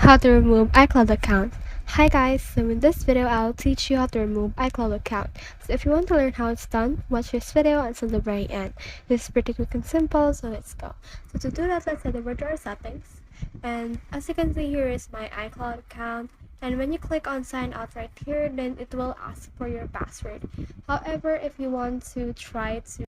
How to remove iCloud account. Hi guys, so in this video I'll teach you how to remove iCloud account. So if you want to learn how it's done, watch this video until the very end. It's pretty quick and simple, so let's go. So to do that, let's head over to our settings. And as you can see, here is my iCloud account. And when you click on sign out right here, then it will ask for your password. However, if you want to try to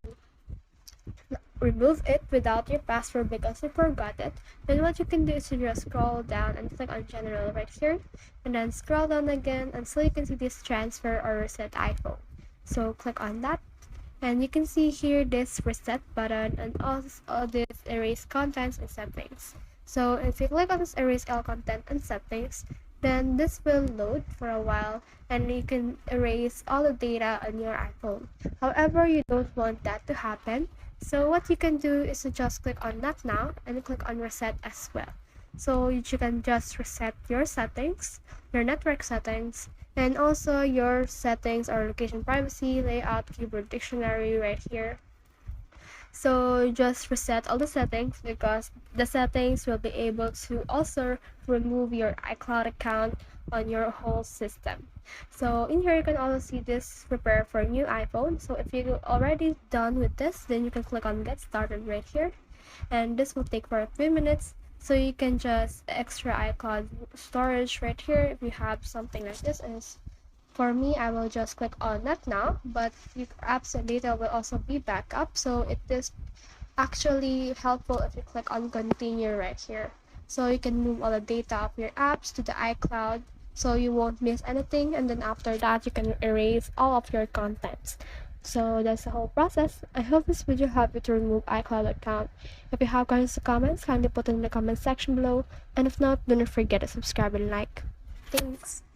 remove it without your password because you forgot it, then what you can do is to just scroll down and click on general right here, and then scroll down again until you can see this transfer or reset iPhone. So click on that, and you can see here this reset button and also this erase contents and settings. So if you click on this erase all content and settings, then this will load for a while and you can erase all the data on your iPhone. However, you don't want that to happen. So what you can do is to just click on that now and click on reset as well. So you can just reset your settings, your network settings, and also your settings or location privacy, layout, keyboard dictionary right here. So just reset all the settings because the settings will be able to also remove your iCloud account on your whole system. So in here you can also see this prepare for new iPhone. So if you're already done with this, then you can click on get started right here, and this will take for a few minutes. So you can just extra iCloud storage right here if you have something like this. And for me, I will just click on that now, but your apps and data will also be back up. So it is actually helpful if you click on continue right here. So you can move all the data of your apps to the iCloud so you won't miss anything, and then after that you can erase all of your contents. So that's the whole process. I hope this video helped you to remove iCloud account. If you have questions or comments, kindly put it in the comment section below, and if not, don't forget to subscribe and like. Thanks.